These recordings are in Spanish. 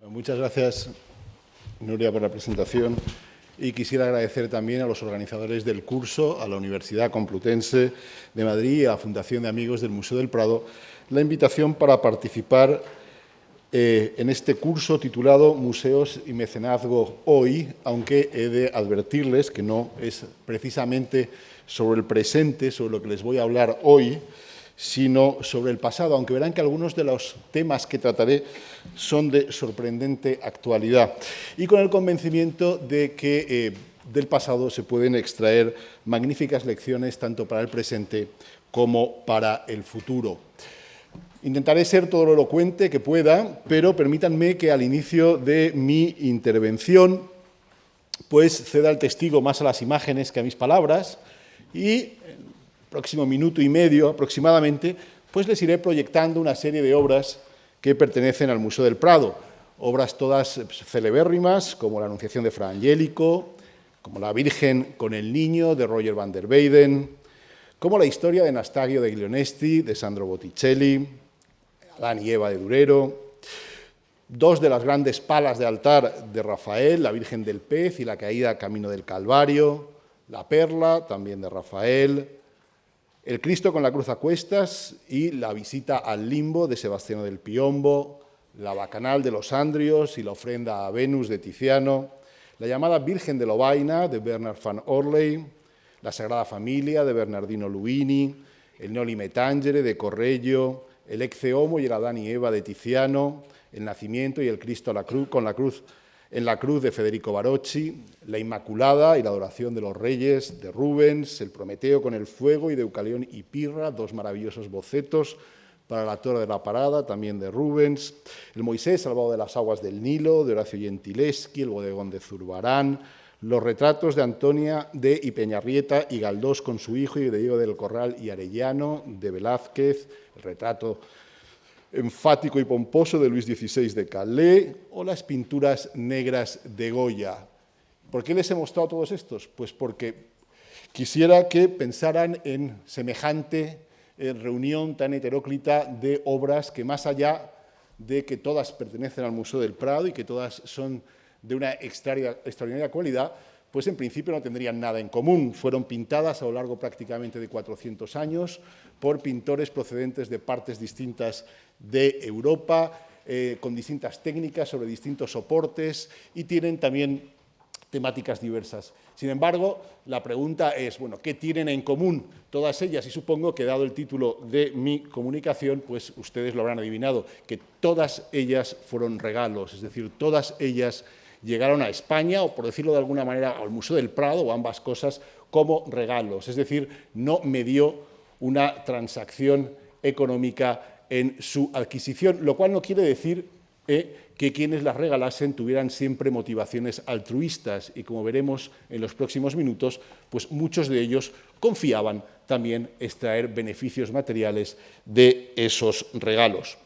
Muchas gracias, Nuria, por la presentación. Y quisiera agradecer también a los organizadores del curso, a la Universidad Complutense de Madrid y a la Fundación de Amigos del Museo del Prado, la invitación para participar en este curso titulado Museos y Mecenazgo hoy, aunque he de advertirles que no es precisamente sobre el presente, sobre lo que les voy a hablar hoy, sino sobre el pasado, aunque verán que algunos de los temas que trataré son de sorprendente actualidad, y con el convencimiento de que del pasado se pueden extraer magníficas lecciones tanto para el presente como para el futuro. Intentaré ser todo lo elocuente que pueda, pero permítanme que al inicio de mi intervención pues ceda el testigo más a las imágenes que a mis palabras y próximo minuto y medio aproximadamente, pues les iré proyectando una serie de obras que pertenecen al Museo del Prado. Obras todas celebérrimas, como la Anunciación de Fra Angelico, como la Virgen con el Niño, de Roger van der Weyden, como la historia de Nastagio de Glionesti, de Sandro Botticelli, Adán y Eva de Durero, dos de las grandes palas de altar de Rafael, la Virgen del Pez y la Caída Camino del Calvario, la Perla, también de Rafael, el Cristo con la cruz a cuestas y la visita al limbo de Sebastiano del Piombo, la Bacanal de los Andrios y la ofrenda a Venus de Tiziano, la llamada Virgen de Lovaina de Bernard van Orley, la Sagrada Familia de Bernardino Luini, el Noli Me Tangere de Correggio, el Ecce Homo y el Adán y Eva de Tiziano, el Nacimiento y el Cristo en la cruz de Federico Barocci, la Inmaculada y la Adoración de los Reyes de Rubens, el Prometeo con el fuego y de Deucalión y Pirra, dos maravillosos bocetos para la Torre de la Parada, también de Rubens, el Moisés salvado de las aguas del Nilo, de Horacio Gentileschi, el Bodegón de Zurbarán, los retratos de Antonia de y Peñarrieta y Galdós con su hijo y de Diego del Corral y Arellano, de Velázquez, el retrato enfático y pomposo de Luis XVI de Calais o las pinturas negras de Goya. ¿Por qué les he mostrado todos estos? Pues porque quisiera que pensaran en semejante reunión tan heteróclita de obras que, más allá de que todas pertenecen al Museo del Prado y que todas son de una extraordinaria cualidad, pues en principio no tendrían nada en común. Fueron pintadas a lo largo prácticamente de 400 años por pintores procedentes de partes distintas de Europa, con distintas técnicas sobre distintos soportes y tienen también temáticas diversas. Sin embargo, la pregunta es, bueno, ¿qué tienen en común todas ellas? Y supongo que, dado el título de mi comunicación, pues ustedes lo habrán adivinado, que todas ellas fueron regalos, es decir, todas ellas llegaron a España, o por decirlo de alguna manera, al Museo del Prado, o ambas cosas, como regalos. Es decir, no medió una transacción económica en su adquisición, lo cual no quiere decir que quienes las regalasen tuvieran siempre motivaciones altruistas, y como veremos en los próximos minutos, pues muchos de ellos confiaban también extraer beneficios materiales de esos regalos.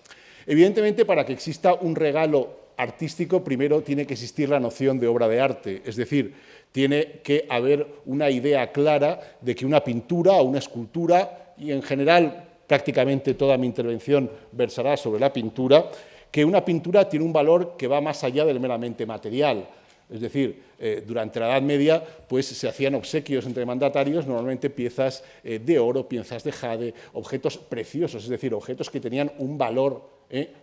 Evidentemente, para que exista un regalo artístico, primero tiene que existir la noción de obra de arte, es decir, tiene que haber una idea clara de que una pintura o una escultura, y en general prácticamente toda mi intervención versará sobre la pintura, que una pintura tiene un valor que va más allá del meramente material. Es decir, durante la Edad Media pues, se hacían obsequios entre mandatarios, normalmente piezas de oro, piezas de jade, objetos preciosos, es decir, objetos que tenían un valor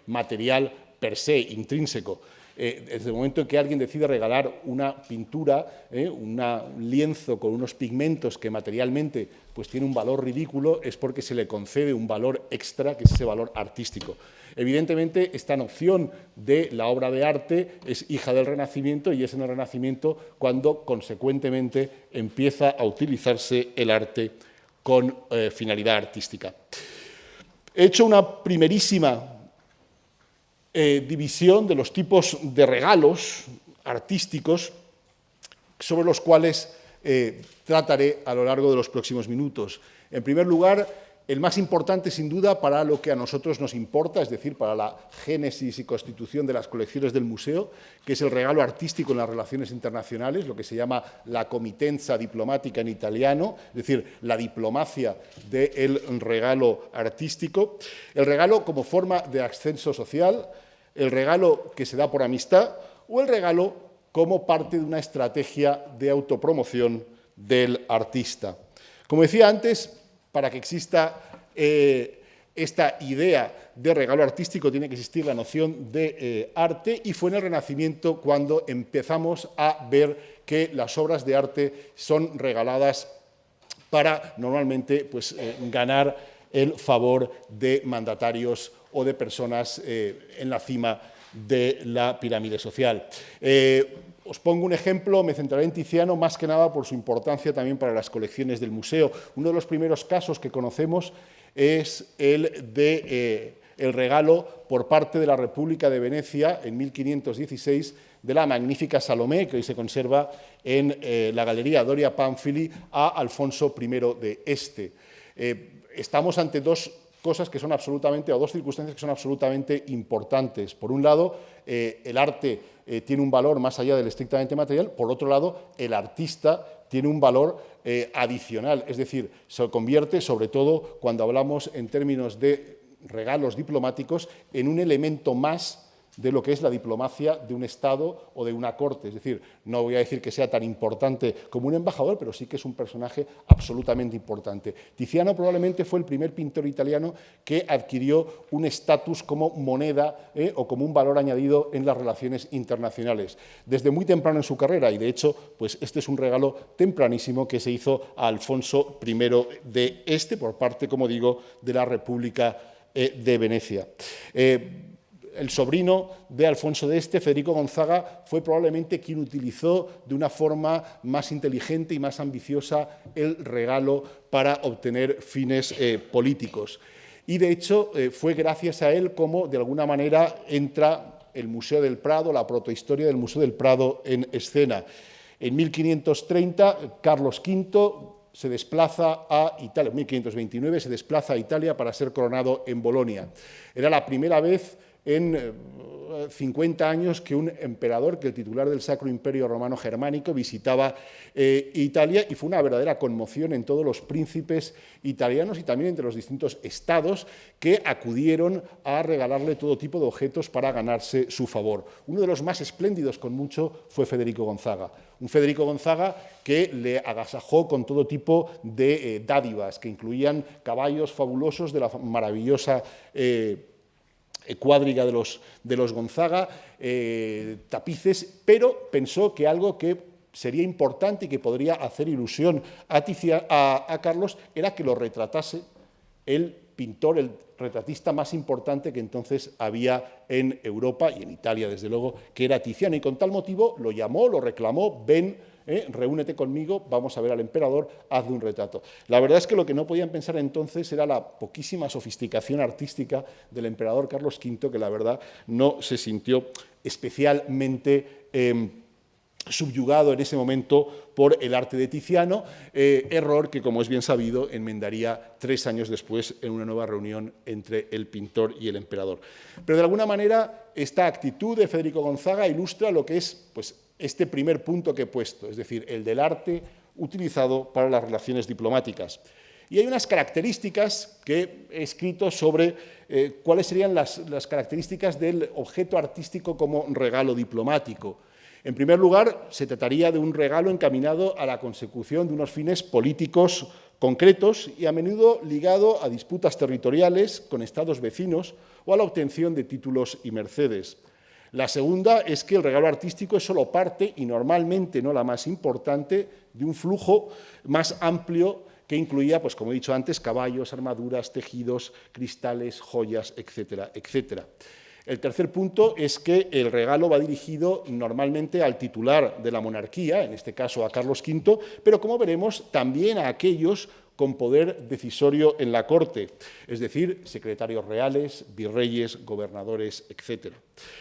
material per se, intrínseco. Desde el momento en que alguien decide regalar una pintura, un lienzo con unos pigmentos que materialmente pues, tiene un valor ridículo, es porque se le concede un valor extra, que es ese valor artístico. Evidentemente, esta noción de la obra de arte es hija del Renacimiento y es en el Renacimiento cuando, consecuentemente, empieza a utilizarse el arte con finalidad artística. He hecho una primerísima división de los tipos de regalos artísticos sobre los cuales trataré a lo largo de los próximos minutos. En primer lugar, el más importante, sin duda, para lo que a nosotros nos importa, es decir, para la génesis y constitución de las colecciones del museo, que es el regalo artístico en las relaciones internacionales, lo que se llama la comitenza diplomática en italiano, es decir, la diplomacia del regalo artístico. El regalo como forma de ascenso social, el regalo que se da por amistad o el regalo como parte de una estrategia de autopromoción del artista. Como decía antes, para que exista esta idea de regalo artístico tiene que existir la noción de arte, y fue en el Renacimiento cuando empezamos a ver que las obras de arte son regaladas para normalmente pues, ganar el favor de mandatarios o de personas en la cima de la pirámide social. Os pongo un ejemplo, me centraré en Tiziano, más que nada por su importancia también para las colecciones del museo. Uno de los primeros casos que conocemos es el de el regalo por parte de la República de Venecia en 1516 de la magnífica Salomé, que hoy se conserva en la Galería Doria Pamphili, a Alfonso I de Este. Estamos ante dos cosas que son absolutamente, o dos circunstancias que son absolutamente importantes. Por un lado, el arte tiene un valor más allá del estrictamente material. Por otro lado, el artista tiene un valor adicional, es decir, se convierte, sobre todo cuando hablamos en términos de regalos diplomáticos, en un elemento más de lo que es la diplomacia de un Estado o de una corte. Es decir, no voy a decir que sea tan importante como un embajador, pero sí que es un personaje absolutamente importante. Tiziano probablemente fue el primer pintor italiano que adquirió un estatus como moneda o como un valor añadido en las relaciones internacionales. Desde muy temprano en su carrera, y de hecho, pues este es un regalo tempranísimo que se hizo a Alfonso I de Este por parte, como digo, de la República de Venecia. El sobrino de Alfonso de Este, Federico Gonzaga, fue probablemente quien utilizó de una forma más inteligente y más ambiciosa el regalo para obtener fines políticos. Y, de hecho, fue gracias a él como, de alguna manera, entra el Museo del Prado, la protohistoria del Museo del Prado en escena. En 1530, Carlos V se desplaza a Italia, en 1529 se desplaza a Italia para ser coronado en Bolonia. Era la primera vez en 50 años que un emperador, que el titular del Sacro Imperio Romano Germánico, visitaba Italia, y fue una verdadera conmoción en todos los príncipes italianos y también entre los distintos estados que acudieron a regalarle todo tipo de objetos para ganarse su favor. Uno de los más espléndidos, con mucho, fue Federico Gonzaga. Un Federico Gonzaga que le agasajó con todo tipo de dádivas, que incluían caballos fabulosos de la maravillosa cuadriga de los Gonzaga, tapices, pero pensó que algo que sería importante y que podría hacer ilusión a Carlos era que lo retratase el pintor, el retratista más importante que entonces había en Europa y en Italia, desde luego, que era Tiziano. Y con tal motivo lo llamó, lo reclamó: ven, reúnete conmigo, vamos a ver al emperador, hazle un retrato. La verdad es que lo que no podían pensar entonces era la poquísima sofisticación artística del emperador Carlos V, que la verdad no se sintió especialmente subyugado en ese momento por el arte de Tiziano, error que, como es bien sabido, enmendaría 3 años después en una nueva reunión entre el pintor y el emperador. Pero, de alguna manera, esta actitud de Federico Gonzaga ilustra lo que es, pues, este primer punto que he puesto, es decir, el del arte utilizado para las relaciones diplomáticas. Y hay unas características que he escrito sobre cuáles serían las características del objeto artístico como regalo diplomático. En primer lugar, se trataría de un regalo encaminado a la consecución de unos fines políticos concretos y a menudo ligado a disputas territoriales con estados vecinos o a la obtención de títulos y mercedes. La segunda es que el regalo artístico es solo parte, y normalmente no la más importante, de un flujo más amplio que incluía, pues como he dicho antes, caballos, armaduras, tejidos, cristales, joyas, etcétera, etcétera. El tercer punto es que el regalo va dirigido normalmente al titular de la monarquía, en este caso a Carlos V, pero, como veremos, también a aquellos con poder decisorio en la corte, es decir, secretarios reales, virreyes, gobernadores, etc.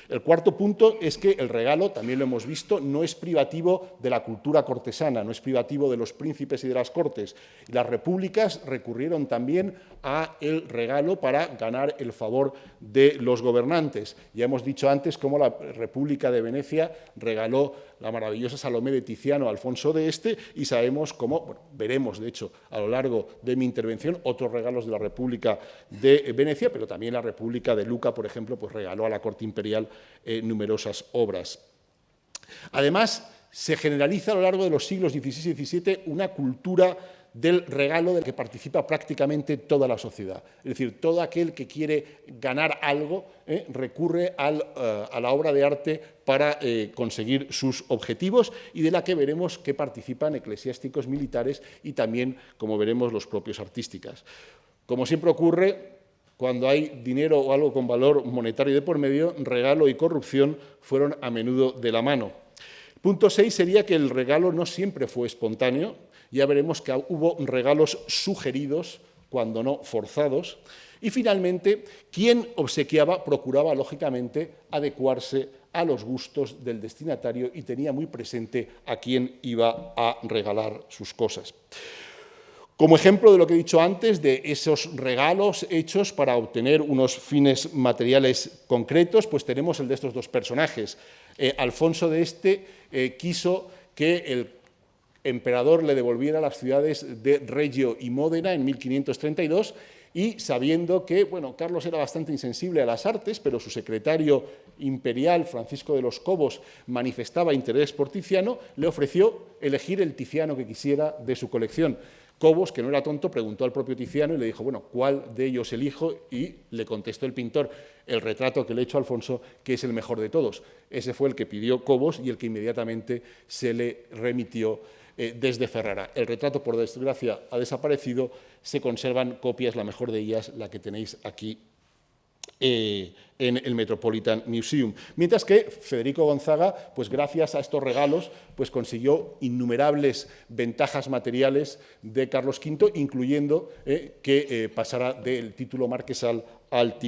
El cuarto punto es que el regalo, también lo hemos visto, no es privativo de la cultura cortesana, no es privativo de los príncipes y de las cortes. Las repúblicas recurrieron también a el regalo para ganar el favor de los gobernantes. Ya hemos dicho antes cómo la República de Venecia regaló la maravillosa Salomé de Tiziano a Alfonso de Este, y sabemos cómo, bueno, veremos de hecho a lo largo largo de mi intervención, otros regalos de la República de Venecia, pero también la República de Luca, por ejemplo, pues regaló a la corte imperial numerosas obras. Además, se generaliza a lo largo de los siglos XVI y XVII una cultura del regalo del que participa prácticamente toda la sociedad. Es decir, todo aquel que quiere ganar algo recurre a la obra de arte para conseguir sus objetivos, y de la que veremos que participan eclesiásticos, militares y también, como veremos, los propios artísticos. Como siempre ocurre, cuando hay dinero o algo con valor monetario de por medio, regalo y corrupción fueron a menudo de la mano. Punto 6 sería que el regalo no siempre fue espontáneo. Ya veremos que hubo regalos sugeridos, cuando no forzados. Y finalmente, quien obsequiaba procuraba, lógicamente, adecuarse a los gustos del destinatario y tenía muy presente a quién iba a regalar sus cosas. Como ejemplo de lo que he dicho antes, de esos regalos hechos para obtener unos fines materiales concretos, pues tenemos el de estos dos personajes. Alfonso de Este quiso que el emperador le devolviera las ciudades de Reggio y Módena en 1532, y sabiendo que, bueno, Carlos era bastante insensible a las artes, pero su secretario imperial, Francisco de los Cobos, manifestaba interés por Tiziano, le ofreció elegir el Tiziano que quisiera de su colección. Cobos, que no era tonto, preguntó al propio Tiziano y le dijo, bueno, ¿cuál de ellos elijo? Y le contestó el pintor, el retrato que le he hecho a Alfonso, que es el mejor de todos. Ese fue el que pidió Cobos y el que inmediatamente se le remitió desde Ferrara. El retrato, por desgracia, ha desaparecido, se conservan copias, la mejor de ellas, la que tenéis aquí en el Metropolitan Museum. Mientras que Federico Gonzaga, pues gracias a estos regalos, pues consiguió innumerables ventajas materiales de Carlos V, incluyendo que pasara del título marquesal al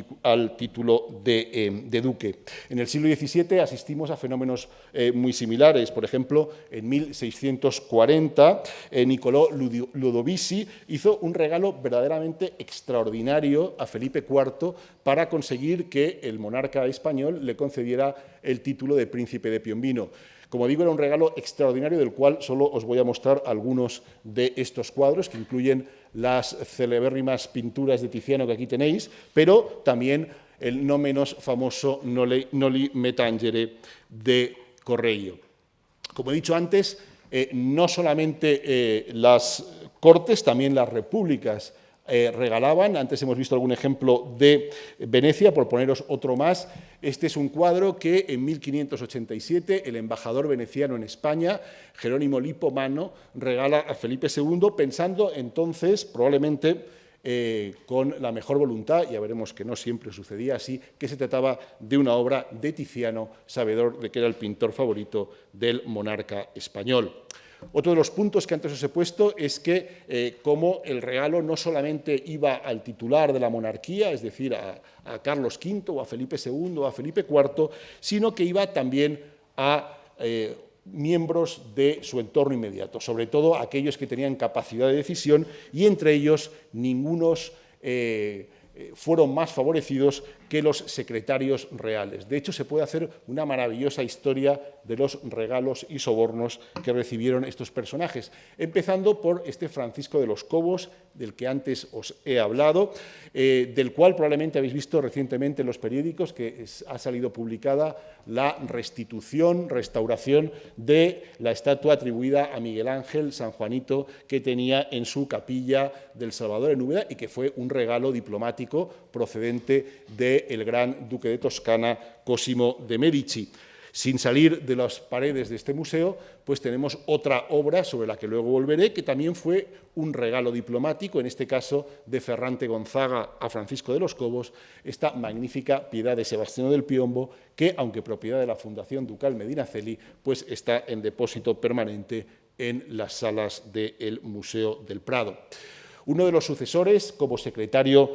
título de duque. En el siglo XVII asistimos a fenómenos muy similares. Por ejemplo, en 1640, Niccolò Ludovisi hizo un regalo verdaderamente extraordinario a Felipe IV para conseguir que el monarca español le concediera el título de príncipe de Piombino. Como digo, era un regalo extraordinario del cual solo os voy a mostrar algunos de estos cuadros, que incluyen las celebérrimas pinturas de Tiziano que aquí tenéis, pero también el no menos famoso Noli Me Tangere de Correggio. Como he dicho antes, no solamente las cortes, también las repúblicas regalaban. Antes hemos visto algún ejemplo de Venecia, por poneros otro más. Este es un cuadro que en 1587 el embajador veneciano en España, Jerónimo Lippomano, regala a Felipe II, pensando entonces, probablemente con la mejor voluntad, ya veremos que no siempre sucedía así, que se trataba de una obra de Tiziano, sabedor de que era el pintor favorito del monarca español. Otro de los puntos que antes os he puesto es que como el regalo no solamente iba al titular de la monarquía, es decir, a Carlos V o a Felipe II o a Felipe IV, sino que iba también a miembros de su entorno inmediato, sobre todo aquellos que tenían capacidad de decisión, y entre ellos ningunos fueron más favorecidos que los secretarios reales. De hecho, se puede hacer una maravillosa historia de los regalos y sobornos que recibieron estos personajes, empezando por este Francisco de los Cobos, del que antes os he hablado, del cual probablemente habéis visto recientemente en los periódicos que ha salido publicada la restauración de la estatua atribuida a Miguel Ángel San Juanito que tenía en su capilla del Salvador en Úbeda, y que fue un regalo diplomático procedente del gran duque de Toscana, Cosimo de Medici. Sin salir de las paredes de este museo, pues tenemos otra obra sobre la que luego volveré, que también fue un regalo diplomático, en este caso de Ferrante Gonzaga a Francisco de los Cobos, esta magnífica Piedad de Sebastiano del Piombo, que, aunque propiedad de la Fundación Ducal Medinaceli, pues está en depósito permanente en las salas del Museo del Prado. Uno de los sucesores, como secretario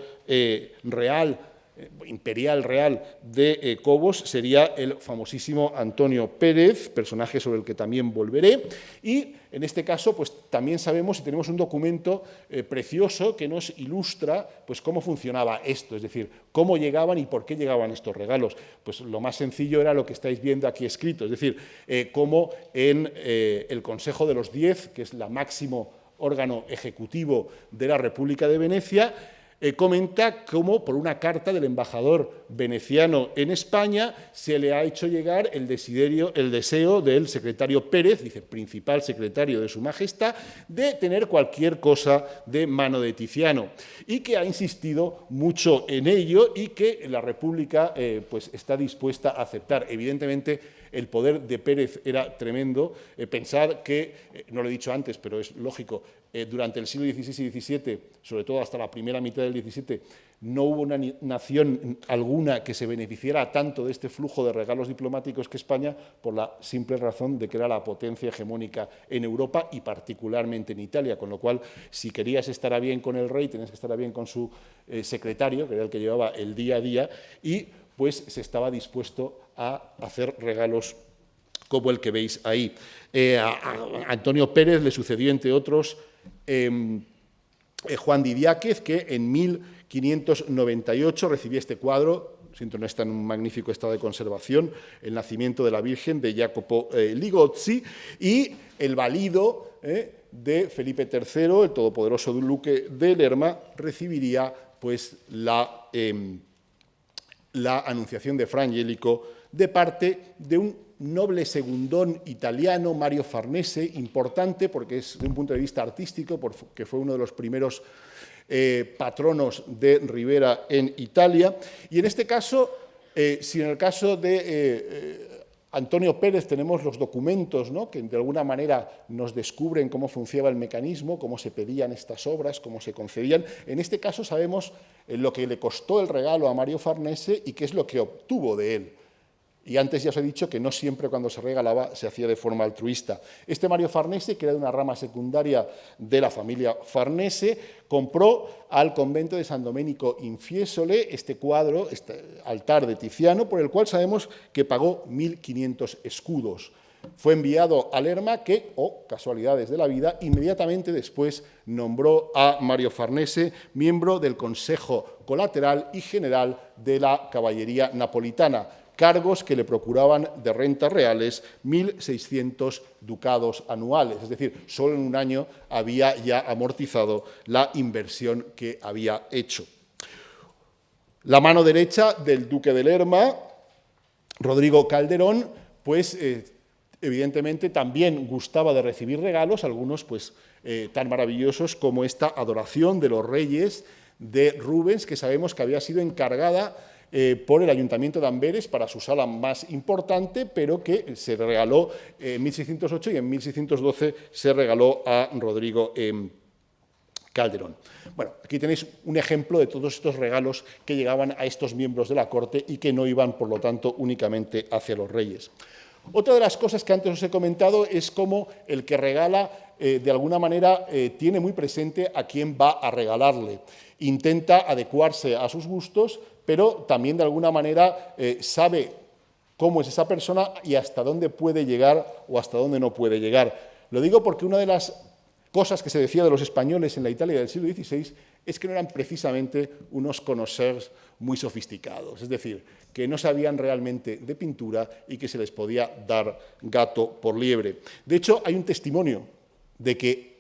imperial real de Cobos, sería el famosísimo Antonio Pérez, personaje sobre el que también volveré, y en este caso pues también sabemos y tenemos un documento precioso que nos ilustra pues cómo funcionaba esto, es decir, cómo llegaban y por qué llegaban estos regalos. Pues lo más sencillo era lo que estáis viendo aquí escrito, es decir, cómo en el Consejo de los 10, que es la máxima órgano ejecutivo de la República de Venecia, comenta cómo por una carta del embajador veneciano en España se le ha hecho llegar el deseo del secretario Pérez, principal secretario de Su Majestad, de tener cualquier cosa de mano de Tiziano, y que ha insistido mucho en ello y que la República pues está dispuesta a aceptar. Evidentemente, el poder de Pérez era tremendo. Pensad que, no lo he dicho antes, pero es lógico, durante el siglo XVI y XVII, sobre todo hasta la primera mitad del XVII, no hubo una nación alguna que se beneficiara tanto de este flujo de regalos diplomáticos que España, por la simple razón de que era la potencia hegemónica en Europa y particularmente en Italia, con lo cual, si querías estar a bien con el rey, tenías que estar a bien con su secretario, que era el que llevaba el día a día, y pues se estaba dispuesto a hacer regalos como el que veis ahí. A Antonio Pérez le sucedió, entre otros, Juan de Idiáquez, que en 1598 recibía este cuadro, siento no está en un magnífico estado de conservación, El nacimiento de la Virgen, de Jacopo Ligozzi, y el valido de Felipe III, el todopoderoso duque de Lerma, recibiría pues la anunciación de Fra Angelico de parte de un noble segundón italiano, Mario Farnese, importante porque es de un punto de vista artístico, porque fue uno de los primeros patronos de Rivera en Italia. Y en este caso, si en el caso de Antonio Pérez tenemos los documentos, ¿no?, que de alguna manera nos descubren cómo funcionaba el mecanismo, cómo se pedían estas obras, cómo se concedían. En este caso sabemos lo que le costó el regalo a Mario Farnese y qué es lo que obtuvo de él. Y antes ya os he dicho que no siempre cuando se regalaba se hacía de forma altruista. Este Mario Farnese, que era de una rama secundaria de la familia Farnese, compró al convento de San Domenico in Fiesole este cuadro, este altar de Tiziano, por el cual sabemos que pagó 1.500 escudos. Fue enviado a Lerma, que, casualidades de la vida, inmediatamente después nombró a Mario Farnese miembro del Consejo Colateral y General de la Caballería Napolitana, cargos que le procuraban de rentas reales 1.600 ducados anuales. Es decir, solo en un año había ya amortizado la inversión que había hecho. La mano derecha del duque de Lerma, Rodrigo Calderón, pues evidentemente también gustaba de recibir regalos, algunos pues tan maravillosos como esta adoración de los reyes de Rubens, que sabemos que había sido encargada por el Ayuntamiento de Amberes para su sala más importante, pero que se regaló en 1608 y en 1612 se regaló a Rodrigo Calderón. Bueno, aquí tenéis un ejemplo de todos estos regalos que llegaban a estos miembros de la corte y que no iban, por lo tanto, únicamente hacia los reyes. Otra de las cosas que antes os he comentado es cómo el que regala, de alguna manera, tiene muy presente a quién va a regalarle. Intenta adecuarse a sus gustos, pero también de alguna manera sabe cómo es esa persona y hasta dónde puede llegar o hasta dónde no puede llegar. Lo digo porque una de las cosas que se decía de los españoles en la Italia del siglo XVI es que no eran precisamente unos conocers muy sofisticados, es decir, que no sabían realmente de pintura y que se les podía dar gato por liebre. De hecho, hay un testimonio de que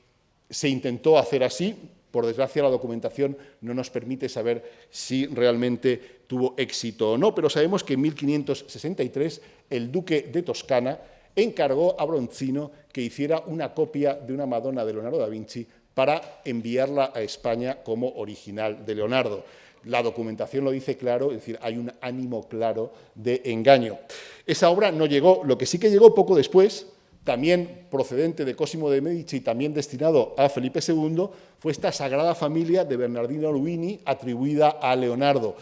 se intentó hacer así. Por desgracia, la documentación no nos permite saber si realmente tuvo éxito o no, pero sabemos que en 1563 el duque de Toscana encargó a Bronzino que hiciera una copia de una Madonna de Leonardo da Vinci para enviarla a España como original de Leonardo. La documentación lo dice claro, es decir, hay un ánimo claro de engaño. Esa obra no llegó, lo que sí que llegó poco después, también procedente de Cosimo de Medici y también destinado a Felipe II, fue esta Sagrada Familia de Bernardino Luini atribuida a Leonardo.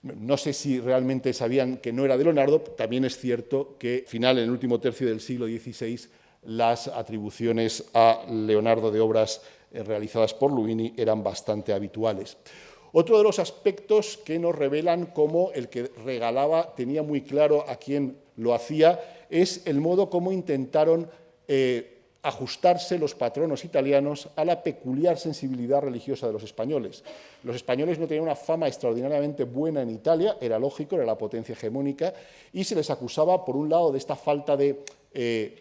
No sé si realmente sabían que no era de Leonardo, también es cierto que al final, en el último tercio del siglo XVI, las atribuciones a Leonardo de obras realizadas por Luini eran bastante habituales. Otro de los aspectos que nos revelan cómo el que regalaba tenía muy claro a quién lo hacía es el modo como intentaron ajustarse los patronos italianos a la peculiar sensibilidad religiosa de los españoles. Los españoles no tenían una fama extraordinariamente buena en Italia, era lógico, era la potencia hegemónica, y se les acusaba, por un lado, de esta falta de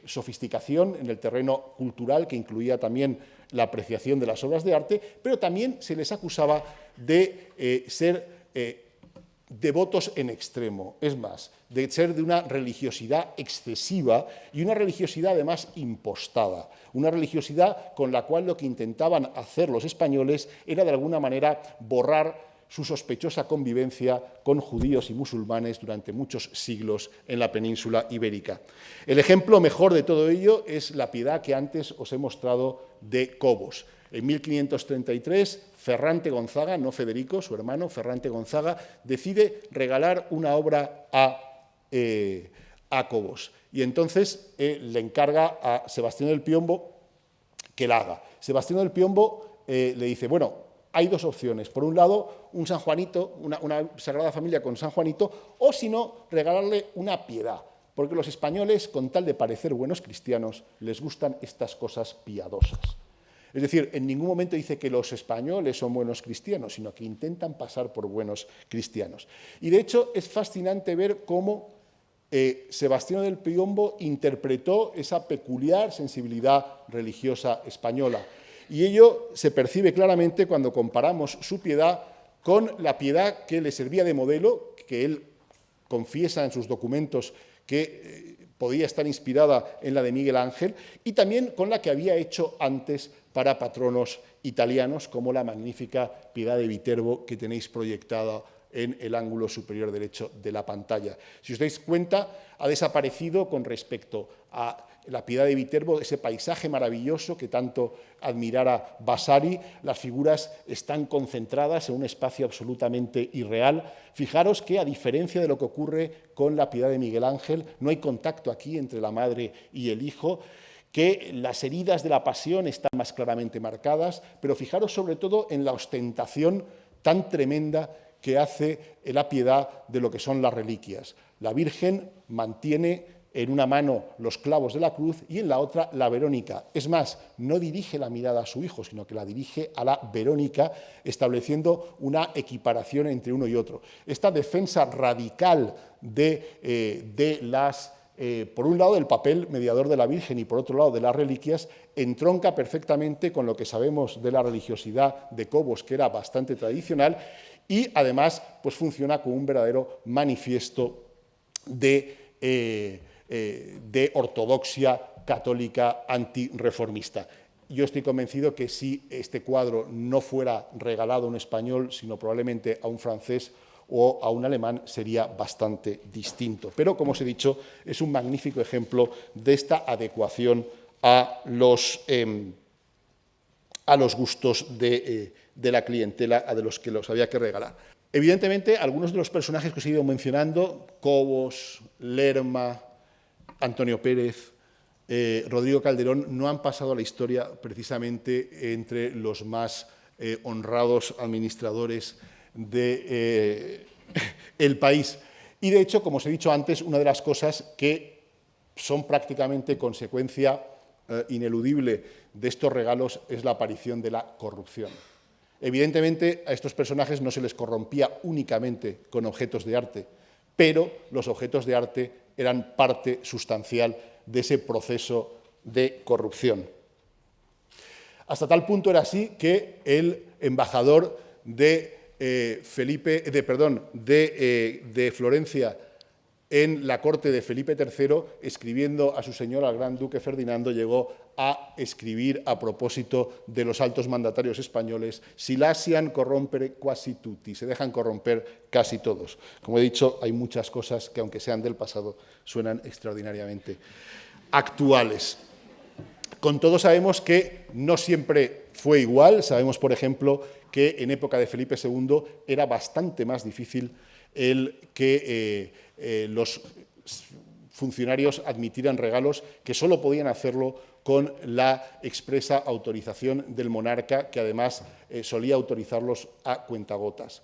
sofisticación en el terreno cultural, que incluía también la apreciación de las obras de arte, pero también se les acusaba de ser devotos en extremo, es más, de ser de una religiosidad excesiva y una religiosidad además impostada, una religiosidad con la cual lo que intentaban hacer los españoles era de alguna manera borrar su sospechosa convivencia con judíos y musulmanes durante muchos siglos en la península ibérica. El ejemplo mejor de todo ello es la piedad que antes os he mostrado de Cobos. En 1533, Ferrante Gonzaga, no Federico, su hermano, Ferrante Gonzaga, decide regalar una obra a Cobos. Y entonces le encarga a Sebastián del Piombo que la haga. Sebastián del Piombo le dice, bueno, hay dos opciones. Por un lado, un San Juanito, una Sagrada Familia con San Juanito, o si no, regalarle una piedad. Porque los españoles, con tal de parecer buenos cristianos, les gustan estas cosas piadosas. Es decir, en ningún momento dice que los españoles son buenos cristianos, sino que intentan pasar por buenos cristianos. Y de hecho es fascinante ver cómo Sebastián del Piombo interpretó esa peculiar sensibilidad religiosa española. Y ello se percibe claramente cuando comparamos su piedad con la piedad que le servía de modelo, que él confiesa en sus documentos que podía estar inspirada en la de Miguel Ángel, y también con la que había hecho antes para patronos italianos, como la magnífica piedad de Viterbo que tenéis proyectada en el ángulo superior derecho de la pantalla. Si os dais cuenta, ha desaparecido con respecto a la piedad de Viterbo, ese paisaje maravilloso que tanto admirara Vasari. Las figuras están concentradas en un espacio absolutamente irreal. Fijaros que, a diferencia de lo que ocurre con la piedad de Miguel Ángel, no hay contacto aquí entre la madre y el hijo, que las heridas de la pasión están más claramente marcadas, pero fijaros sobre todo en la ostentación tan tremenda que hace la piedad de lo que son las reliquias. La Virgen mantiene en una mano los clavos de la cruz y en la otra la Verónica. Es más, no dirige la mirada a su hijo, sino que la dirige a la Verónica, estableciendo una equiparación entre uno y otro. Esta defensa radical de las, por un lado, del papel mediador de la Virgen y por otro lado de las reliquias, entronca perfectamente con lo que sabemos de la religiosidad de Cobos, que era bastante tradicional, y además pues, funciona como un verdadero manifiesto de ortodoxia católica antirreformista. Yo estoy convencido que si este cuadro no fuera regalado a un español, sino probablemente a un francés o a un alemán, sería bastante distinto. Pero, como os he dicho, es un magnífico ejemplo de esta adecuación a los gustos de la clientela a de los que los había que regalar. Evidentemente, algunos de los personajes que os he ido mencionando, Cobos, Lerma, Antonio Pérez, Rodrigo Calderón, no han pasado a la historia precisamente entre los más honrados administradores del país. Y, de hecho, como os he dicho antes, una de las cosas que son prácticamente consecuencia ineludible de estos regalos es la aparición de la corrupción. Evidentemente, a estos personajes no se les corrompía únicamente con objetos de arte, pero los objetos de arte eran parte sustancial de ese proceso de corrupción. Hasta tal punto era así que el embajador de Florencia en la corte de Felipe III, escribiendo a su señor, al gran duque Ferdinando, llegó a escribir a propósito de los altos mandatarios españoles: si lasian corrompere quasi tutti, se dejan corromper casi todos. Como he dicho, hay muchas cosas que, aunque sean del pasado, suenan extraordinariamente actuales. Con todo, sabemos que no siempre fue igual. Sabemos, por ejemplo, que en época de Felipe II era bastante más difícil el que los funcionarios admitieran regalos, que solo podían hacerlo con la expresa autorización del monarca, que además solía autorizarlos a cuentagotas.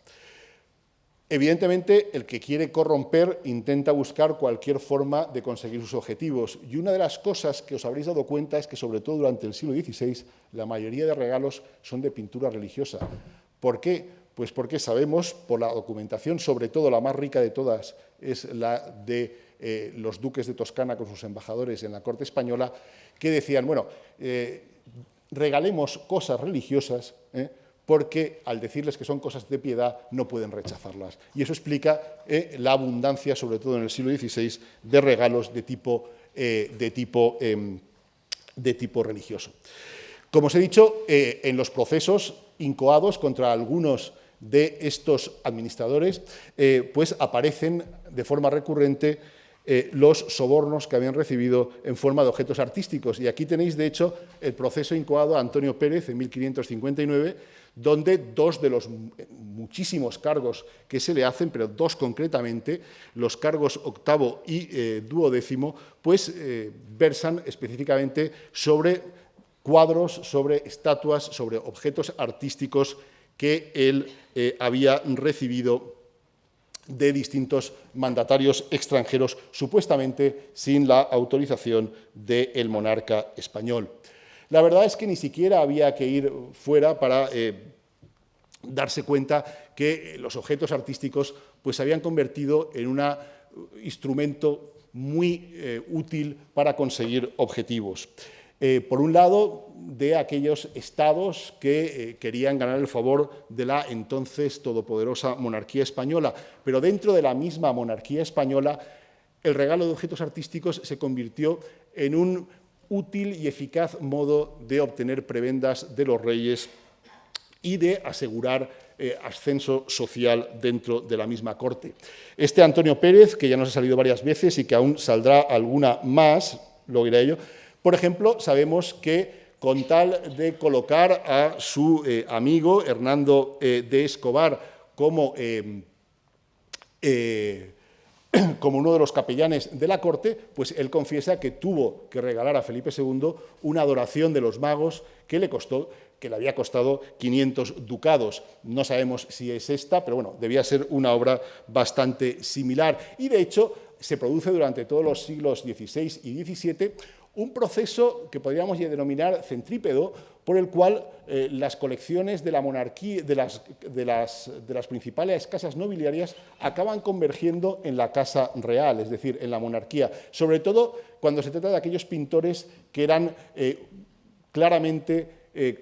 Evidentemente, el que quiere corromper intenta buscar cualquier forma de conseguir sus objetivos. Y una de las cosas que os habréis dado cuenta es que, sobre todo durante el siglo XVI, la mayoría de regalos son de pintura religiosa. ¿Por qué? Pues porque sabemos, por la documentación, sobre todo la más rica de todas, es la de los duques de Toscana con sus embajadores en la corte española, que decían, bueno, regalemos cosas religiosas, porque al decirles que son cosas de piedad no pueden rechazarlas. Y eso explica la abundancia, sobre todo en el siglo XVI, de regalos de tipo religioso. Como os he dicho, en los procesos incoados contra algunos de estos administradores, pues aparecen de forma recurrente los sobornos que habían recibido en forma de objetos artísticos. Y aquí tenéis, de hecho, el proceso incoado a Antonio Pérez en 1559, donde dos de los muchísimos cargos que se le hacen, pero dos concretamente, los cargos octavo y duodécimo, pues versan específicamente sobre cuadros, sobre estatuas, sobre objetos artísticos que él había recibido de distintos mandatarios extranjeros, supuestamente sin la autorización del monarca español. La verdad es que ni siquiera había que ir fuera para darse cuenta que los objetos artísticos pues, se habían convertido en un instrumento muy útil para conseguir objetivos. Por un lado, de aquellos estados que querían ganar el favor de la entonces todopoderosa monarquía española, pero dentro de la misma monarquía española, el regalo de objetos artísticos se convirtió en un útil y eficaz modo de obtener prebendas de los reyes y de asegurar ascenso social dentro de la misma corte. Este Antonio Pérez, que ya nos ha salido varias veces y que aún saldrá alguna más, lo diré ello. Por ejemplo, sabemos que con tal de colocar a su amigo Hernando de Escobar como uno de los capellanes de la corte, pues él confiesa que tuvo que regalar a Felipe II una adoración de los magos que le había costado 500 ducados. No sabemos si es esta, pero bueno, debía ser una obra bastante similar. Y de hecho, se produce durante todos los siglos XVI y XVII un proceso que podríamos denominar centrípedo, por el cual las colecciones de la monarquía, de las principales casas nobiliarias, acaban convergiendo en la casa real, es decir, en la monarquía, sobre todo cuando se trata de aquellos pintores que eran claramente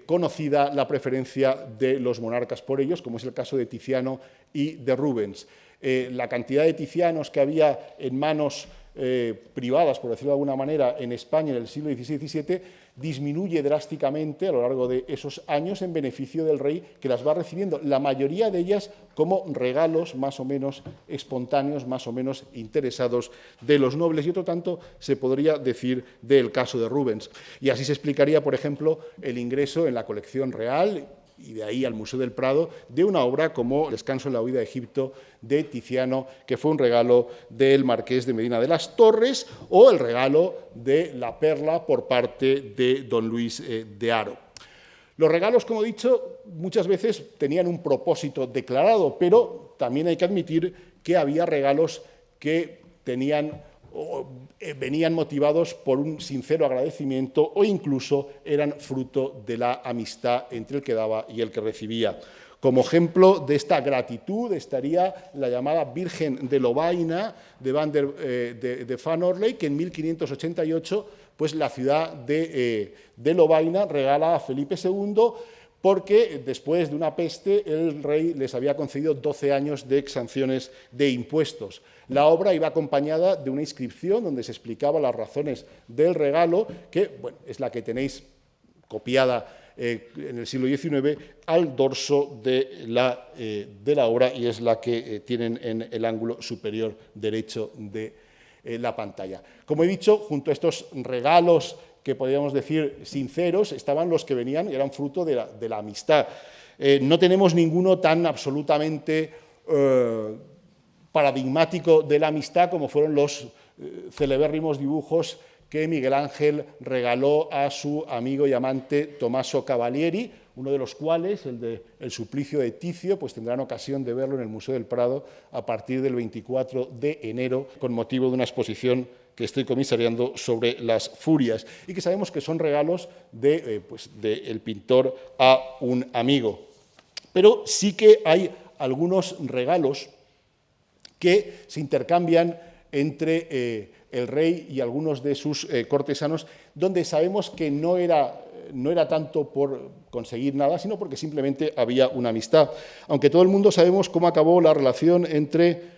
conocida la preferencia de los monarcas por ellos, como es el caso de Tiziano y de Rubens. La cantidad de Tizianos que había en manos privadas, por decirlo de alguna manera, en España en el siglo XVI y XVII, disminuye drásticamente a lo largo de esos años en beneficio del rey, que las va recibiendo, la mayoría de ellas como regalos más o menos espontáneos, más o menos interesados de los nobles, y otro tanto se podría decir del caso de Rubens. Y así se explicaría, por ejemplo, el ingreso en la colección real, y de ahí al Museo del Prado, de una obra como Descanso en la huida de Egipto de Tiziano, que fue un regalo del marqués de Medina de las Torres, o el regalo de la Perla por parte de don Luis de Haro. Los regalos, como he dicho, muchas veces tenían un propósito declarado, pero también hay que admitir que había regalos que venían motivados por un sincero agradecimiento o incluso eran fruto de la amistad entre el que daba y el que recibía. Como ejemplo de esta gratitud estaría la llamada Virgen de Lovaina de Van Orley, que en 1588 pues, la ciudad de Lovaina regala a Felipe II, porque después de una peste el rey les había concedido 12 años de exenciones de impuestos. La obra iba acompañada de una inscripción donde se explicaban las razones del regalo, que bueno, es la que tenéis copiada en el siglo XIX al dorso de la obra, y es la que tienen en el ángulo superior derecho de la pantalla. Como he dicho, junto a estos regalos que podríamos decir sinceros, estaban los que venían y eran fruto de la amistad. No tenemos ninguno tan absolutamente paradigmático de la amistad como fueron los celebérrimos dibujos que Miguel Ángel regaló a su amigo y amante Tommaso Cavalieri, uno de los cuales, el de El suplicio de Ticio, pues tendrán ocasión de verlo en el Museo del Prado a partir del 24 de enero, con motivo de una exposición que estoy comisariando sobre las furias, y que sabemos que son regalos del pintor a un amigo. Pero sí que hay algunos regalos que se intercambian entre el rey y algunos de sus cortesanos, donde sabemos que no era no era tanto por conseguir nada, sino porque simplemente había una amistad. Aunque todo el mundo sabemos cómo acabó la relación entre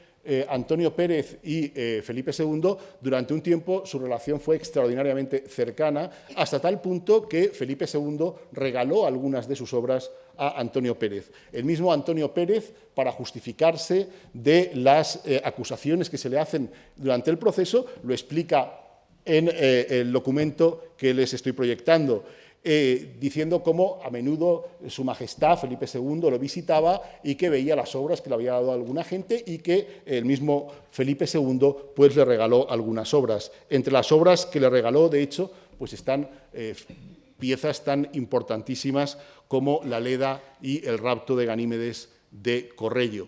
Antonio Pérez y Felipe II, durante un tiempo su relación fue extraordinariamente cercana, hasta tal punto que Felipe II regaló algunas de sus obras a Antonio Pérez. El mismo Antonio Pérez, para justificarse de las acusaciones que se le hacen durante el proceso, lo explica en el documento que les estoy proyectando, diciendo cómo a menudo su majestad Felipe II lo visitaba y que veía las obras que le había dado alguna gente y que el mismo Felipe II pues, le regaló algunas obras. Entre las obras que le regaló, de hecho, pues están piezas tan importantísimas como la Leda y el rapto de Ganímedes de Correggio.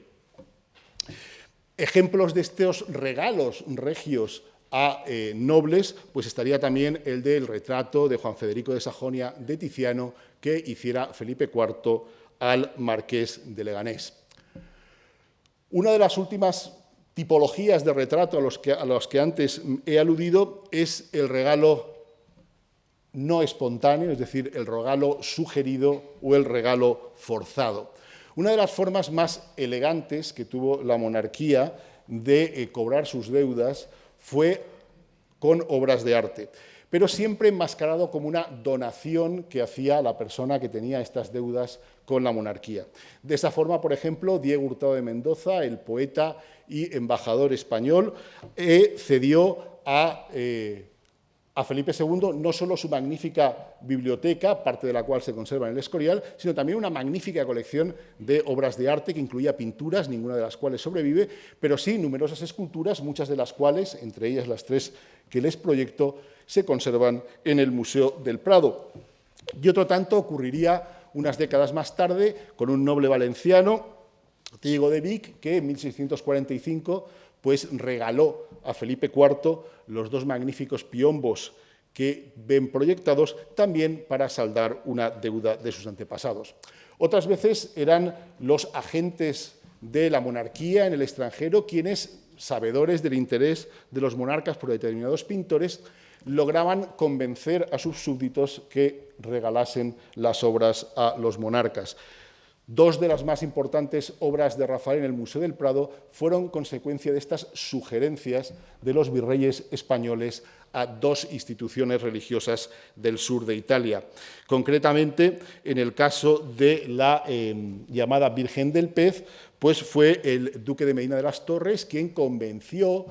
Ejemplos de estos regalos regios a nobles, pues estaría también el del retrato de Juan Federico de Sajonia de Tiziano que hiciera Felipe IV al marqués de Leganés. Una de las últimas tipologías de retrato a los que antes he aludido es el regalo no espontáneo, es decir, el regalo sugerido o el regalo forzado. Una de las formas más elegantes que tuvo la monarquía de cobrar sus deudas fue con obras de arte, pero siempre enmascarado como una donación que hacía la persona que tenía estas deudas con la monarquía. De esa forma, por ejemplo, Diego Hurtado de Mendoza, el poeta y embajador español, cedió a Felipe II no solo su magnífica biblioteca, parte de la cual se conserva en el Escorial, sino también una magnífica colección de obras de arte que incluía pinturas, ninguna de las cuales sobrevive, pero sí numerosas esculturas, muchas de las cuales, entre ellas las 3 que les proyecto, se conservan en el Museo del Prado. Y otro tanto ocurriría unas décadas más tarde con un noble valenciano, Diego de Vic, que en 1645 pues regaló a Felipe IV los 2 magníficos piombos que ven proyectados, también para saldar una deuda de sus antepasados. Otras veces eran los agentes de la monarquía en el extranjero quienes, sabedores del interés de los monarcas por determinados pintores, lograban convencer a sus súbditos que regalasen las obras a los monarcas. 2 de las más importantes obras de Rafael en el Museo del Prado fueron consecuencia de estas sugerencias de los virreyes españoles a 2 instituciones religiosas del sur de Italia. Concretamente, en el caso de la llamada Virgen del Pez, pues fue el duque de Medina de las Torres quien convenció,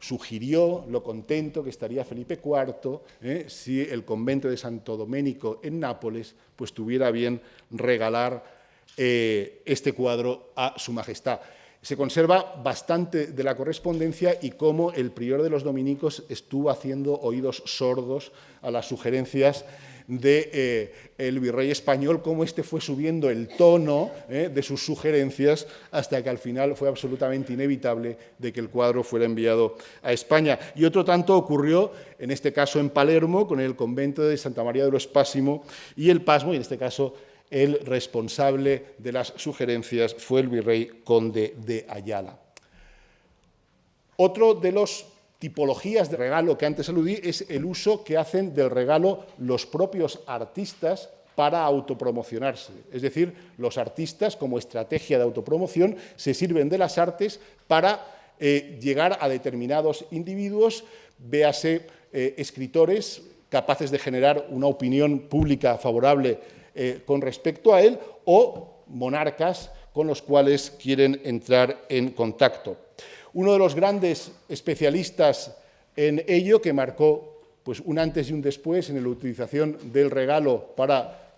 sugirió lo contento que estaría Felipe IV si el convento de Santo Domenico en Nápoles pues tuviera bien regalar este cuadro a su majestad. Se conserva bastante de la correspondencia y cómo el prior de los dominicos estuvo haciendo oídos sordos a las sugerencias del virrey español, cómo éste fue subiendo el tono de sus sugerencias hasta que al final fue absolutamente inevitable de que el cuadro fuera enviado a España. Y otro tanto ocurrió, en este caso en Palermo, con el convento de Santa María de lo Espásimo y el Pasmo, y en este caso el responsable de las sugerencias fue el virrey conde de Ayala. Otro de las tipologías de regalo que antes aludí es el uso que hacen del regalo los propios artistas para autopromocionarse. Es decir, los artistas, como estrategia de autopromoción, se sirven de las artes para llegar a determinados individuos, véase escritores capaces de generar una opinión pública favorable con respecto a él, o monarcas con los cuales quieren entrar en contacto. Uno de los grandes especialistas en ello, que marcó pues, un antes y un después en la utilización del regalo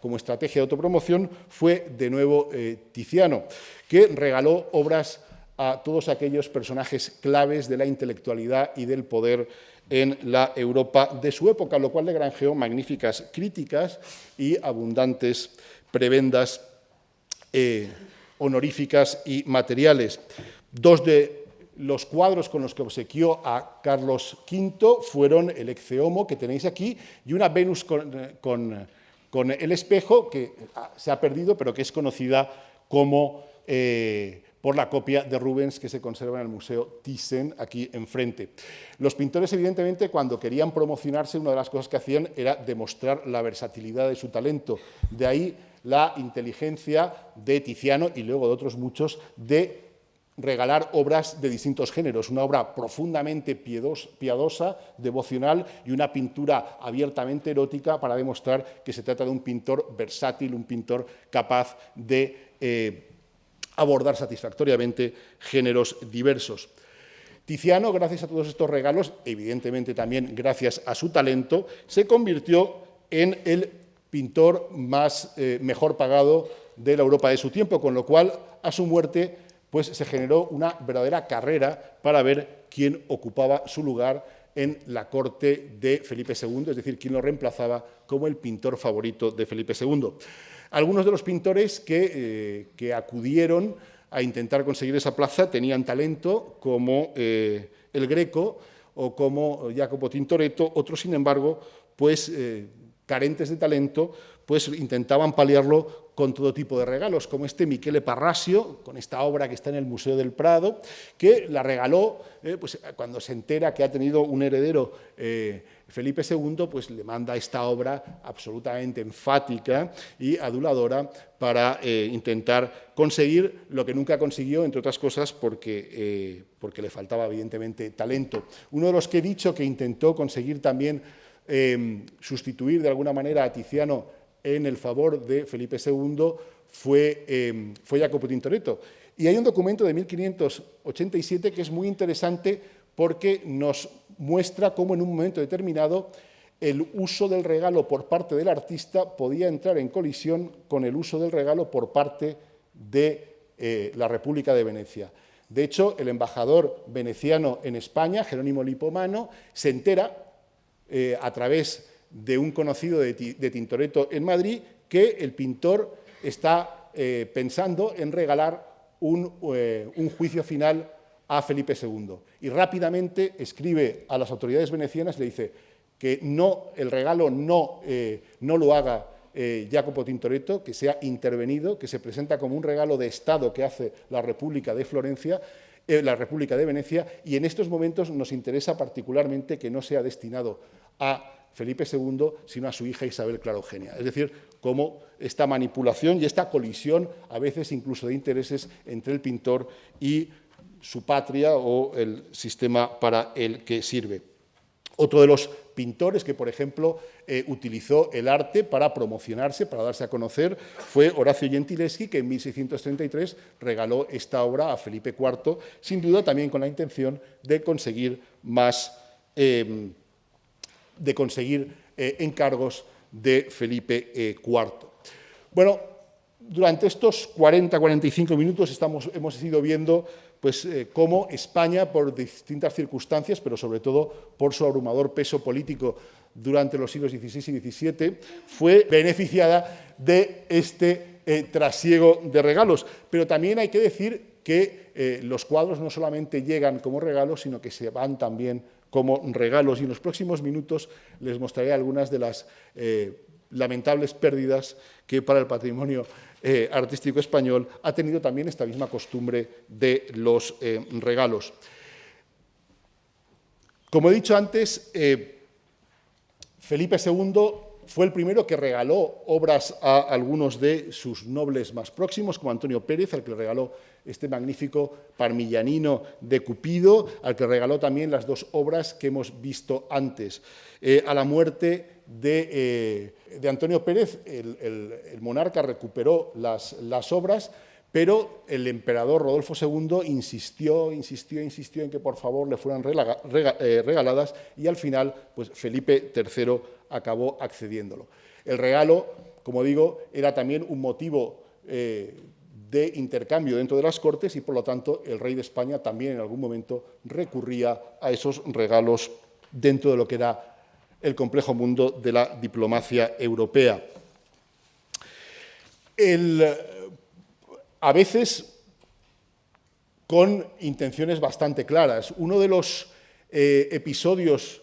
como estrategia de autopromoción, fue de nuevo Tiziano, que regaló obras a todos aquellos personajes claves de la intelectualidad y del poder en la Europa de su época, lo cual le granjeó magníficas críticas y abundantes prebendas honoríficas y materiales. 2 de los cuadros con los que obsequió a Carlos V fueron el Ecce-Homo, que tenéis aquí, y una Venus con el espejo, que se ha perdido, pero que es conocida como por la copia de Rubens que se conserva en el Museo Thyssen, aquí enfrente. Los pintores, evidentemente, cuando querían promocionarse, una de las cosas que hacían era demostrar la versatilidad de su talento. De ahí la inteligencia de Tiziano y luego de otros muchos de regalar obras de distintos géneros, una obra profundamente piadosa, devocional y una pintura abiertamente erótica para demostrar que se trata de un pintor versátil, un pintor capaz de abordar satisfactoriamente géneros diversos. Tiziano, gracias a todos estos regalos, evidentemente también gracias a su talento, se convirtió en el pintor mejor pagado de la Europa de su tiempo, con lo cual, a su muerte, pues se generó una verdadera carrera para ver quién ocupaba su lugar en la corte de Felipe II, es decir, quién lo reemplazaba como el pintor favorito de Felipe II. Algunos de los pintores que acudieron a intentar conseguir esa plaza tenían talento, como el Greco o como Jacopo Tintoretto. Otros, sin embargo, pues carentes de talento, pues intentaban paliarlo con todo tipo de regalos, como este Michele Parrasio, con esta obra que está en el Museo del Prado, que la regaló, pues cuando se entera que ha tenido un heredero Felipe II, pues le manda esta obra absolutamente enfática y aduladora para intentar conseguir lo que nunca consiguió, entre otras cosas porque le faltaba evidentemente talento. Uno de los que he dicho que intentó conseguir también sustituir de alguna manera a Tiziano en el favor de Felipe II fue Jacopo Tintoretto. Y hay un documento de 1587 que es muy interesante porque nos muestra cómo en un momento determinado el uso del regalo por parte del artista podía entrar en colisión con el uso del regalo por parte de la República de Venecia. De hecho, el embajador veneciano en España, Jerónimo Lipomano, se entera a través de un conocido de Tintoretto en Madrid, que el pintor está pensando en regalar un juicio final a Felipe II. Y rápidamente escribe a las autoridades venecianas y le dice que el regalo no lo haga Jacopo Tintoretto, que sea intervenido, que se presenta como un regalo de Estado que hace la República de Florencia, la República de Venecia, y en estos momentos nos interesa particularmente que no sea destinado a Felipe II, sino a su hija Isabel Clara Eugenia. Es decir, cómo esta manipulación y esta colisión, a veces incluso de intereses, entre el pintor y su patria o el sistema para el que sirve. Otro de los pintores que, por ejemplo, utilizó el arte para promocionarse, para darse a conocer, fue Orazio Gentileschi, que en 1633 regaló esta obra a Felipe IV, sin duda también con la intención de conseguir encargos de Felipe IV. Bueno, durante estos 40-45 minutos hemos ido viendo pues, cómo España, por distintas circunstancias, pero sobre todo por su abrumador peso político durante los siglos XVI y XVII, fue beneficiada de este trasiego de regalos. Pero también hay que decir que los cuadros no solamente llegan como regalos, sino que se van también como regalos. Y en los próximos minutos les mostraré algunas de las lamentables pérdidas que para el patrimonio artístico español ha tenido también esta misma costumbre de los regalos. Como he dicho antes, Felipe II fue el primero que regaló obras a algunos de sus nobles más próximos, como Antonio Pérez, al que le regaló este magnífico Parmigianino de Cupido, al que regaló también las dos obras que hemos visto antes. A la muerte de Antonio Pérez, el monarca recuperó las obras, pero el emperador Rodolfo II insistió en que por favor le fueran regaladas, y al final pues, Felipe III acabó accediéndolo. El regalo, como digo, era también un motivo de intercambio dentro de las Cortes y, por lo tanto, el rey de España también en algún momento recurría a esos regalos dentro de lo que era el complejo mundo de la diplomacia europea. A veces con intenciones bastante claras. Uno de los episodios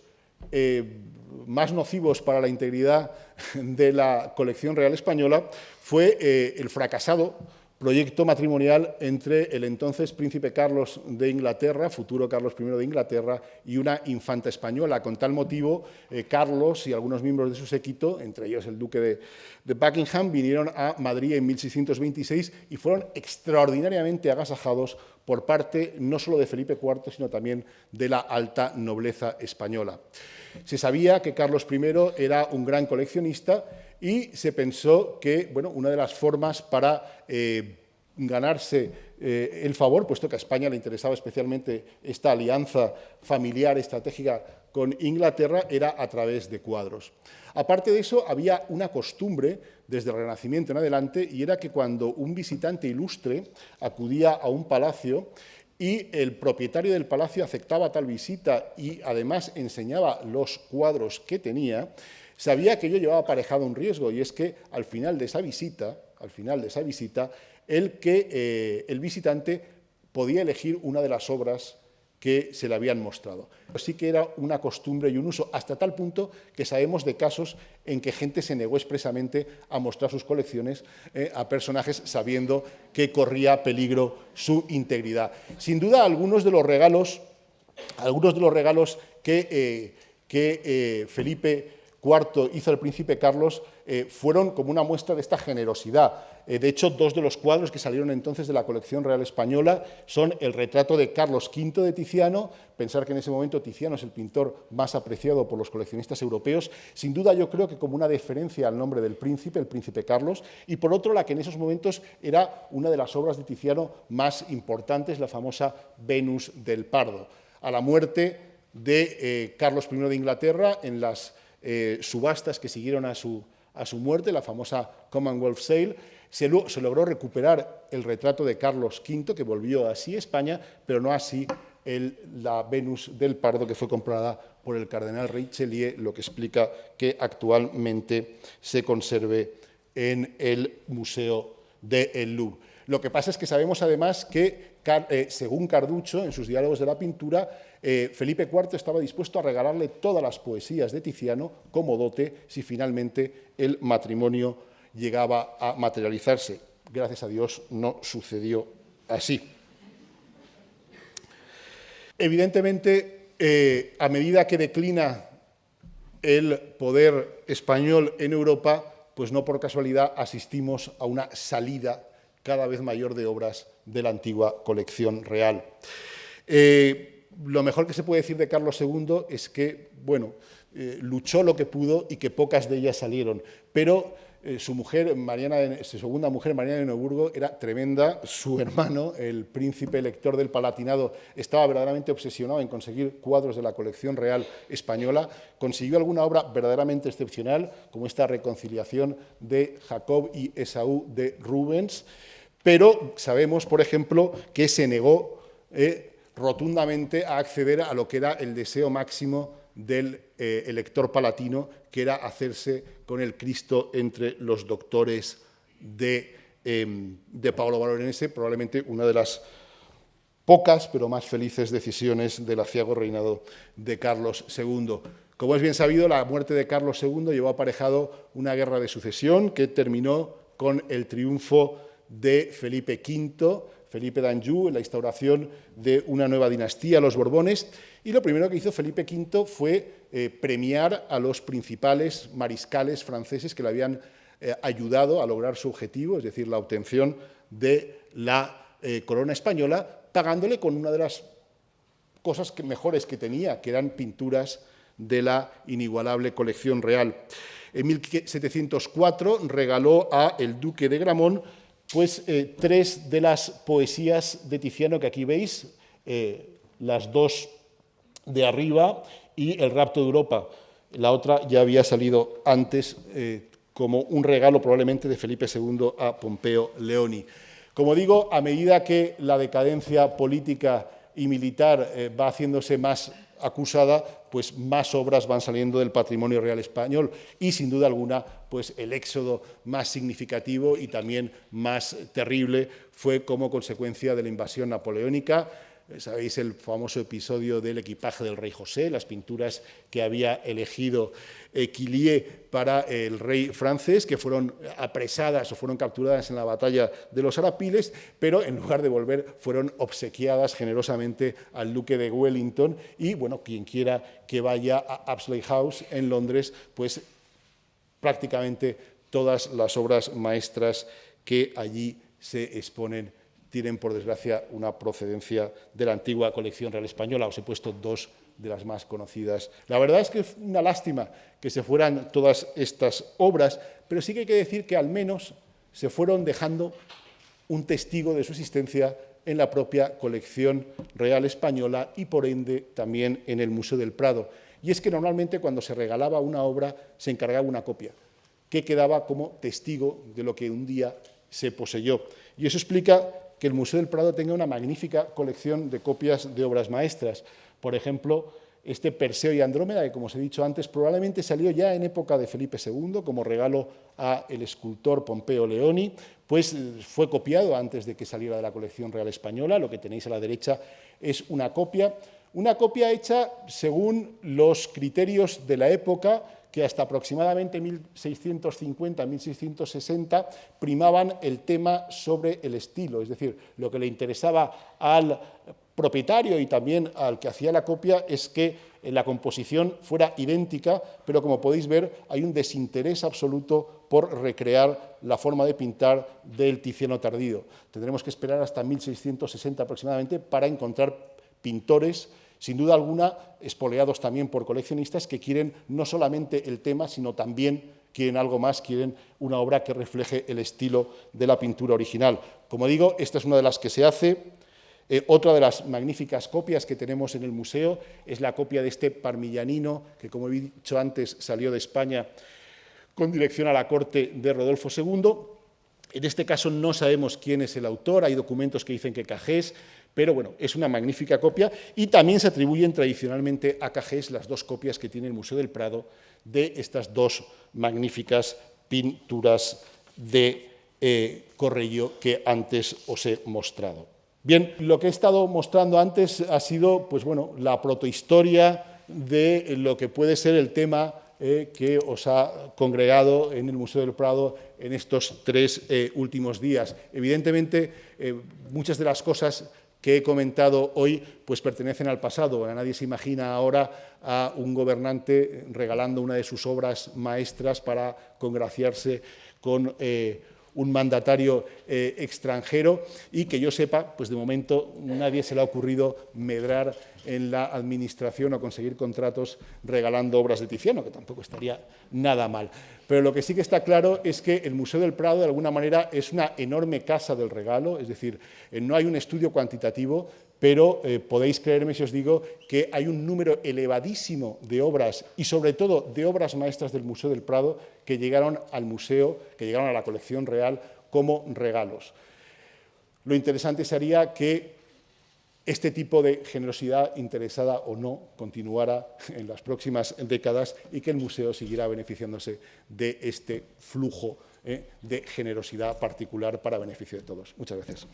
más nocivos para la integridad de la colección real española fue el fracasado proyecto matrimonial entre el entonces príncipe Carlos de Inglaterra, futuro Carlos I de Inglaterra, y una infanta española. Con tal motivo, Carlos y algunos miembros de su séquito, entre ellos el duque de Buckingham, vinieron a Madrid en 1626 y fueron extraordinariamente agasajados por parte no solo de Felipe IV, sino también de la alta nobleza española. Se sabía que Carlos I era un gran coleccionista y se pensó que una de las formas para ganarse el favor, puesto que a España le interesaba especialmente esta alianza familiar estratégica con Inglaterra, era a través de cuadros. Aparte de eso, había una costumbre desde el Renacimiento en adelante, y era que cuando un visitante ilustre acudía a un palacio y el propietario del palacio aceptaba tal visita y además enseñaba los cuadros que tenía, sabía que ello llevaba aparejado un riesgo, y es que al final de esa visita, el visitante podía elegir una de las obras que se le habían mostrado. Sí que era una costumbre y un uso, hasta tal punto que sabemos de casos en que gente se negó expresamente a mostrar sus colecciones a personajes sabiendo que corría peligro su integridad. Sin duda, algunos de los regalos que Felipe IV hizo al príncipe Carlos fueron como una muestra de esta generosidad. De hecho, dos de los cuadros que salieron entonces de la colección real española son el retrato de Carlos V de Tiziano. Pensar que en ese momento Tiziano es el pintor más apreciado por los coleccionistas europeos, sin duda yo creo que como una deferencia al nombre del príncipe, el príncipe Carlos, y por otro la que en esos momentos era una de las obras de Tiziano más importantes, la famosa Venus del Pardo. A la muerte de Carlos I de Inglaterra, en las subastas que siguieron a su muerte, la famosa Commonwealth Sale, se logró recuperar el retrato de Carlos V, que volvió así a España, pero no así la Venus del Pardo, que fue comprada por el cardenal Richelieu, lo que explica que actualmente se conserve en el Museo del Louvre. Lo que pasa es que sabemos además que, según Carducho, en sus diálogos de la pintura, Felipe IV estaba dispuesto a regalarle todas las poesías de Tiziano como dote si finalmente el matrimonio llegaba a materializarse. Gracias a Dios no sucedió así. Evidentemente, a medida que declina el poder español en Europa, pues no por casualidad asistimos a una salida cada vez mayor de obras de la antigua colección real. Lo mejor que se puede decir de Carlos II es que, luchó lo que pudo y que pocas de ellas salieron, pero su segunda mujer, Mariana de Neuburgo, era tremenda. Su hermano, el príncipe elector del Palatinado, estaba verdaderamente obsesionado en conseguir cuadros de la colección real española. Consiguió alguna obra verdaderamente excepcional, como esta reconciliación de Jacob y Esaú de Rubens, pero sabemos, por ejemplo, que se negó rotundamente a acceder a lo que era el deseo máximo del elector palatino, que era hacerse con el Cristo entre los doctores de Paolo Veronese, probablemente una de las pocas pero más felices decisiones del aciago reinado de Carlos II. Como es bien sabido, la muerte de Carlos II llevó aparejado una guerra de sucesión que terminó con el triunfo de Felipe V, Felipe d'Anjou, en la instauración de una nueva dinastía, los Borbones, y lo primero que hizo Felipe V fue premiar a los principales mariscales franceses que le habían ayudado a lograr su objetivo, es decir, la obtención de la corona española, pagándole con una de las cosas mejores que tenía, que eran pinturas de la inigualable colección real. En 1704 regaló a el duque de Gramont tres de las poesías de Tiziano que aquí veis, las dos de arriba y El rapto de Europa. La otra ya había salido antes como un regalo probablemente de Felipe II a Pompeo Leoni. Como digo, a medida que la decadencia política y militar va haciéndose más acusada, pues más obras van saliendo del patrimonio real español y, sin duda alguna, pues el éxodo más significativo y también más terrible fue como consecuencia de la invasión napoleónica. Sabéis el famoso episodio del equipaje del rey José, las pinturas que había elegido Quilié para el rey francés, que fueron apresadas o fueron capturadas en la batalla de los Arapiles, pero en lugar de volver fueron obsequiadas generosamente al duque de Wellington y, bueno, quien quiera que vaya a Apsley House en Londres, pues prácticamente todas las obras maestras que allí se exponen tienen, por desgracia, una procedencia de la antigua colección real española. Os he puesto dos de las más conocidas. La verdad es que es una lástima que se fueran todas estas obras, pero sí que hay que decir que al menos se fueron dejando un testigo de su existencia en la propia colección real española y, por ende, también en el Museo del Prado. Y es que normalmente cuando se regalaba una obra se encargaba una copia, que quedaba como testigo de lo que un día se poseyó. Y eso explica que el Museo del Prado tenga una magnífica colección de copias de obras maestras. Por ejemplo, este Perseo y Andrómeda, que como os he dicho antes, probablemente salió ya en época de Felipe II como regalo al escultor Pompeo Leoni, pues fue copiado antes de que saliera de la colección real española. Lo que tenéis a la derecha es una copia hecha según los criterios de la época, que hasta aproximadamente 1650-1660 primaban el tema sobre el estilo, es decir, lo que le interesaba al propietario y también al que hacía la copia es que la composición fuera idéntica, pero como podéis ver hay un desinterés absoluto por recrear la forma de pintar del Tiziano tardío. Tendremos que esperar hasta 1660 aproximadamente para encontrar pintores, sin duda alguna, espoleados también por coleccionistas que quieren no solamente el tema, sino también quieren algo más, quieren una obra que refleje el estilo de la pintura original. Como digo, esta es una de las que se hace. Otra de las magníficas copias que tenemos en el museo es la copia de este parmillanino, que como he dicho antes salió de España con dirección a la corte de Rodolfo II. En este caso no sabemos quién es el autor, hay documentos que dicen que Cajés, pero bueno, es una magnífica copia y también se atribuyen tradicionalmente a Cajés las dos copias que tiene el Museo del Prado de estas dos magníficas pinturas de Correggio que antes os he mostrado. Bien, lo que he estado mostrando antes ha sido, pues bueno, la protohistoria de lo que puede ser el tema que os ha congregado en el Museo del Prado en estos 3 últimos días. Evidentemente, muchas de las cosas que he comentado hoy pues pertenecen al pasado. Nadie se imagina ahora a un gobernante regalando una de sus obras maestras para congraciarse con un mandatario extranjero y que yo sepa, pues de momento nadie se le ha ocurrido medrar en la administración o conseguir contratos regalando obras de Tiziano, que tampoco estaría nada mal. Pero lo que sí que está claro es que el Museo del Prado, de alguna manera, es una enorme casa del regalo, es decir, no hay un estudio cuantitativo, pero podéis creerme si os digo que hay un número elevadísimo de obras y sobre todo de obras maestras del Museo del Prado que llegaron al museo, que llegaron a la colección real como regalos. Lo interesante sería que este tipo de generosidad, interesada o no, continuara en las próximas décadas y que el museo siguiera beneficiándose de este flujo de generosidad particular para beneficio de todos. Muchas gracias.